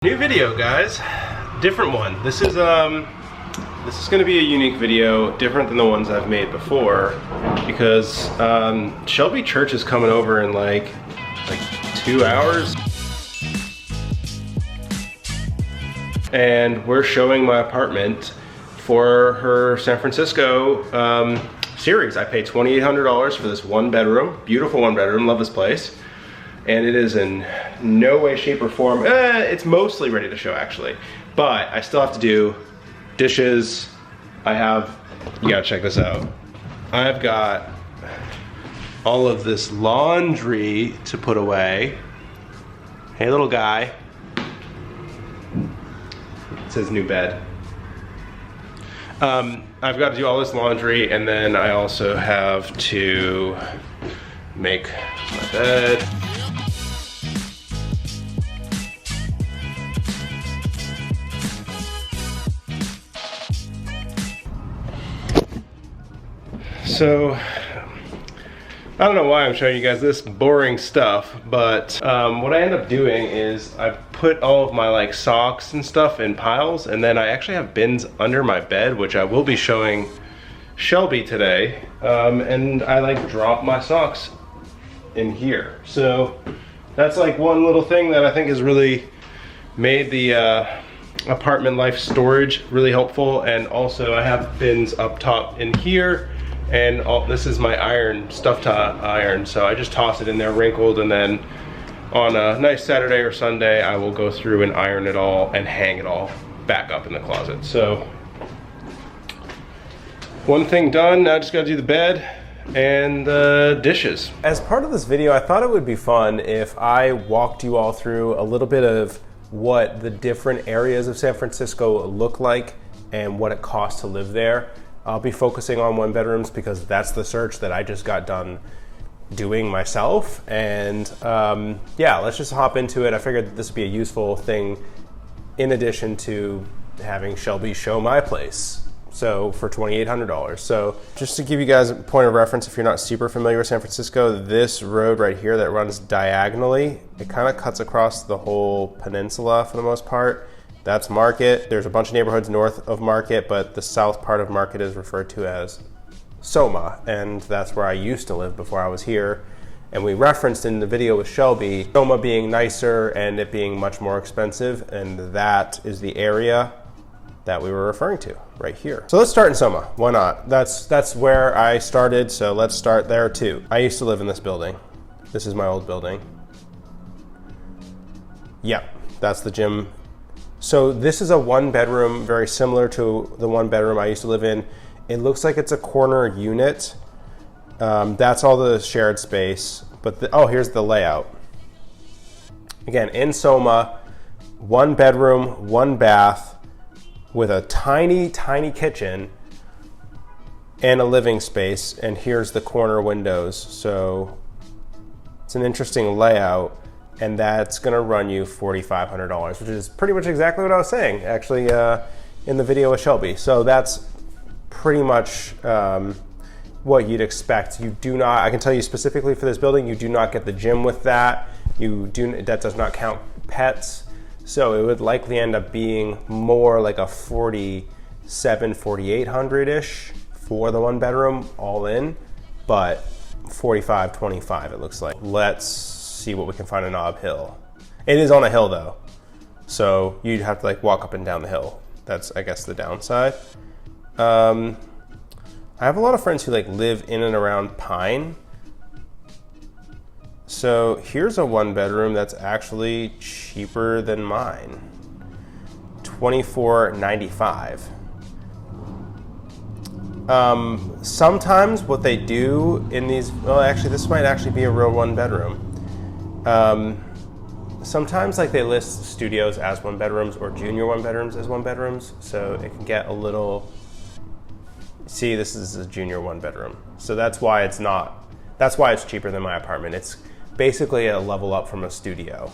New video, guys. Different one. This is going to be a unique video, different than the ones I've made before, because Shelby Church is coming over in like 2 hours, and we're showing my apartment for her San Francisco series. I paid $2,800 for this one bedroom, beautiful one bedroom. Love this place. And it is in no way, shape, or form. It's mostly ready to show, actually. But I still have to do dishes. You gotta check this out. I've got all of this laundry to put away. Hey, little guy. It says new bed. I've got to do all this laundry, and then I also have to make my bed. So, I don't know why I'm showing you guys this boring stuff, but what I end up doing is I put all of my socks and stuff in piles, and then I actually have bins under my bed, which I will be showing Shelby today, and I drop my socks in here. So that's one little thing that I think has really made the apartment life storage really helpful. And also I have bins up top in here. And this is my stuffed iron, so I just toss it in there wrinkled, and then on a nice Saturday or Sunday, I will go through and iron it all and hang it all back up in the closet. So, one thing done, now I just gotta do the bed and the dishes. As part of this video, I thought it would be fun if I walked you all through a little bit of what the different areas of San Francisco look like and what it costs to live there. I'll be focusing on one bedrooms because that's the search that I just got done doing myself. And yeah, let's just hop into it. I figured that this would be a useful thing in addition to having Shelby show my place. So for $2,800. So just to give you guys a point of reference, if you're not super familiar with San Francisco, this road right here that runs diagonally, it kind of cuts across the whole peninsula for the most part. That's Market. There's a bunch of neighborhoods north of Market, but the south part of Market is referred to as Soma, and that's where I used to live before I was here. And we referenced in the video with Shelby, Soma being nicer and it being much more expensive, and that is the area that we were referring to right here. So let's start in Soma. Why not? That's where I started, so let's start there too. I used to live in this building. This is my old building. Yep, that's the gym. So this is a one bedroom, very similar to the one bedroom I used to live in. It looks like it's a corner unit. That's all the shared space, but here's the layout. Again, in Soma, one bedroom, one bath, with a tiny, tiny kitchen and a living space, and here's the corner windows. So it's an interesting layout. And that's gonna run you $4,500, which is pretty much exactly what I was saying, actually, in the video with Shelby. So that's pretty much what you'd expect. You do not, I can tell you specifically for this building, you do not get the gym with that. That does not count pets. So it would likely end up being more like a $4,800-ish for the one bedroom all in, but $4,525 it looks like. Let's see what we can find on Nob Hill. It is on a hill though, so you'd have to walk up and down the hill. That's, I guess, the downside. I have a lot of friends who live in and around Pine. So here's a one bedroom that's actually cheaper than mine. $2,495. Sometimes what they do in these, well, actually this might actually be a real one bedroom. Sometimes they list studios as one bedrooms or junior one bedrooms as one bedrooms, so it can get a little, see, this is a junior one bedroom. So that's why it's cheaper than my apartment. It's basically a level up from a studio.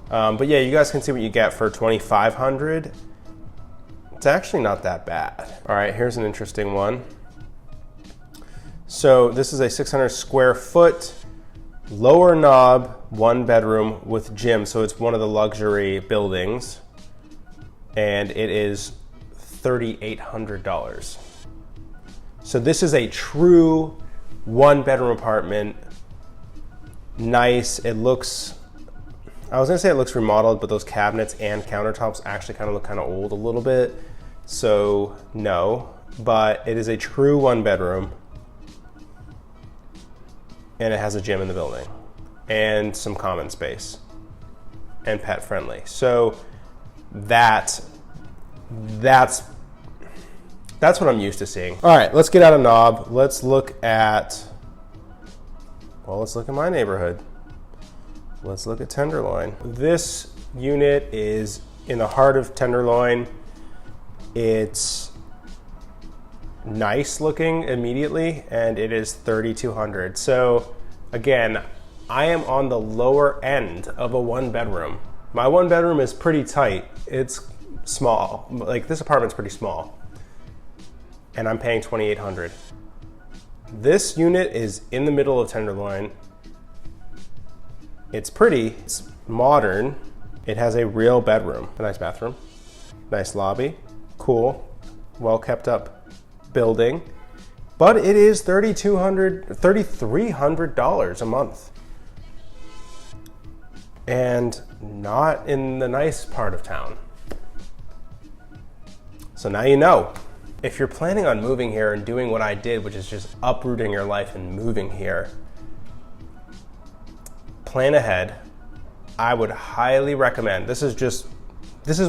But yeah, you guys can see what you get for $2,500. It's actually not that bad. All right, here's an interesting one. So this is a 600 square foot lower knob, 1 bedroom with gym. So it's one of the luxury buildings, and it is $3,800. So this is a true 1 bedroom apartment. Nice. It looks, I was gonna say it looks remodeled, but those cabinets and countertops actually kind of look kind of old a little bit. So no, but it is a true 1 bedroom, and it has a gym in the building and some common space and pet friendly. So that's what I'm used to seeing. All right, let's get out of knob. Let's look at, well, let's look at my neighborhood. Let's look at Tenderloin. This unit is in the heart of Tenderloin. It's nice looking immediately, and it is $3,200. So again, I am on the lower end of a 1 bedroom. My 1 bedroom is pretty tight. It's small. Like, this apartment's pretty small, and I'm paying $2,800. This unit is in the middle of Tenderloin. It's pretty, it's modern. It has a real bedroom, a nice bathroom, nice lobby, cool, well kept up building, but it is $3,300 a month, and not in the nice part of town. So now you know. If you're planning on moving here and doing what I did, which is just uprooting your life and moving here, plan ahead. I would highly recommend, this is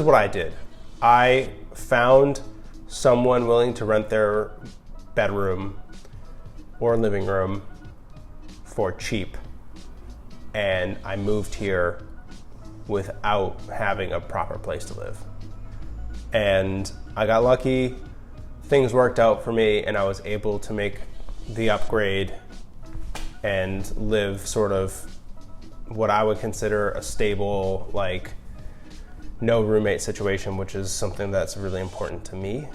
what I did. I found someone willing to rent their bedroom or living room for cheap, and I moved here without having a proper place to live. And I got lucky, things worked out for me, and I was able to make the upgrade and live sort of what I would consider a stable, like, no roommate situation, which is something that's really important to me.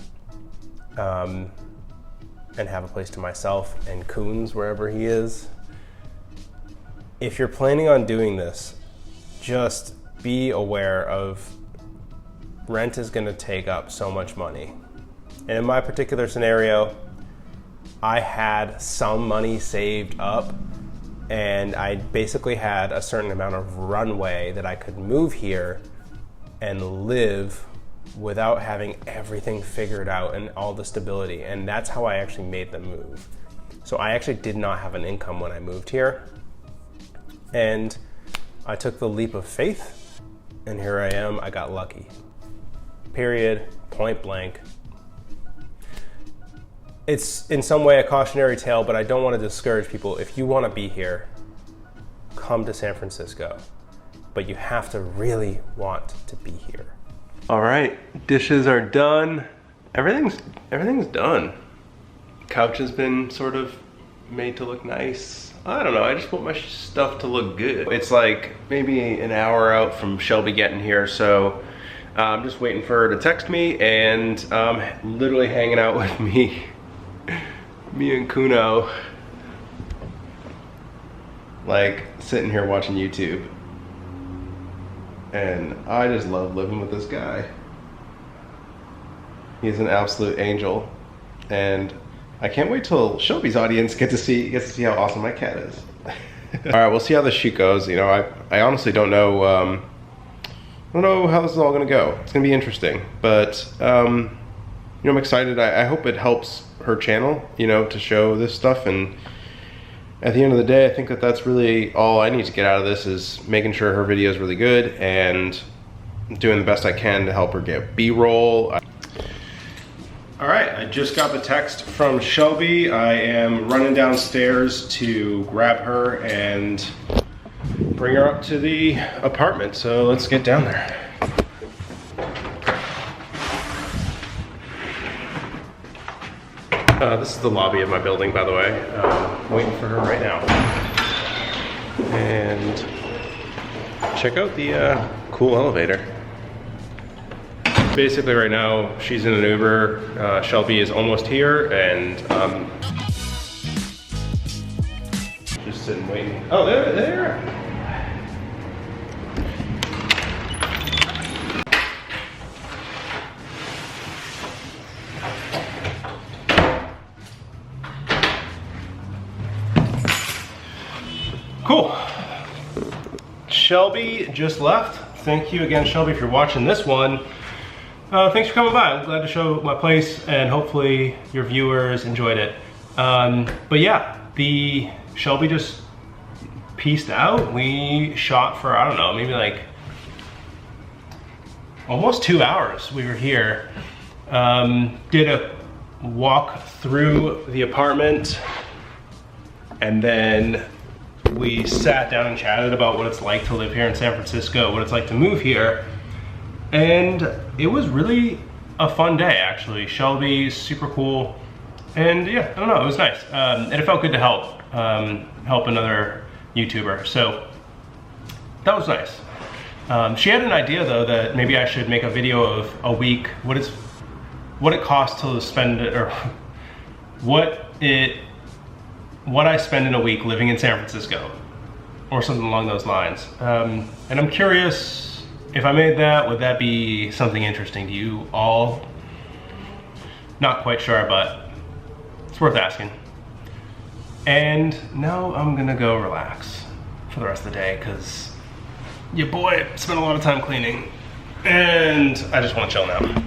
And have a place to myself and Coons wherever he is. If you're planning on doing this, just be aware of rent is gonna take up so much money. And in my particular scenario, I had some money saved up, and I basically had a certain amount of runway that I could move here and live without having everything figured out and all the stability. And that's how I actually made the move. So I actually did not have an income when I moved here. And I took the leap of faith, and here I am. I got lucky. Period, point blank. It's in some way a cautionary tale, but I don't want to discourage people. If you want to be here, come to San Francisco, but you have to really want to be here. All right, dishes are done. Everything's done. Couch has been sort of made to look nice. I don't know, I just want my stuff to look good. It's like maybe an hour out from Shelby getting here, so I'm just waiting for her to text me, and literally hanging out with me and Kuno, like sitting here watching YouTube. And I just love living with this guy. He's an absolute angel, and I can't wait till Shelby's audience gets to see how awesome my cat is. All right, we'll see how this shoot goes. You know, I honestly don't know. I don't know how this is all gonna go. It's gonna be interesting, but you know, I'm excited. I hope it helps her channel, you know, to show this stuff. And at the end of the day, I think that that's really all I need to get out of this, is making sure her video is really good and doing the best I can to help her get B-roll. All right, I just got the text from Shelby. I am running downstairs to grab her and bring her up to the apartment. So let's get down there. This is the lobby of my building, by the way. Waiting for her right now. And check out the cool elevator. Basically right now, she's in an Uber. Shelby is almost here, and just just sitting waiting. Oh, there. Cool. Shelby just left. Thank you again, Shelby, if you're watching this one. Thanks for coming by. I'm glad to show my place, and hopefully your viewers enjoyed it. But yeah, Shelby just pieced out. We shot for, I don't know, maybe like almost 2 hours. We were here. Did a walk through the apartment, and then we sat down and chatted about what it's like to live here in San Francisco, what it's like to move here. And it was really a fun day, actually. Shelby's super cool. And yeah, I don't know, it was nice. And it felt good to help another YouTuber. So that was nice. She had an idea though that maybe I should make a video of a week, what it costs to spend it, or what I spend in a week living in San Francisco, or something along those lines. And I'm curious, if I made that, would that be something interesting to you all? Not quite sure, but it's worth asking. And now I'm gonna go relax for the rest of the day, because your boy spent a lot of time cleaning, and I just want to chill now.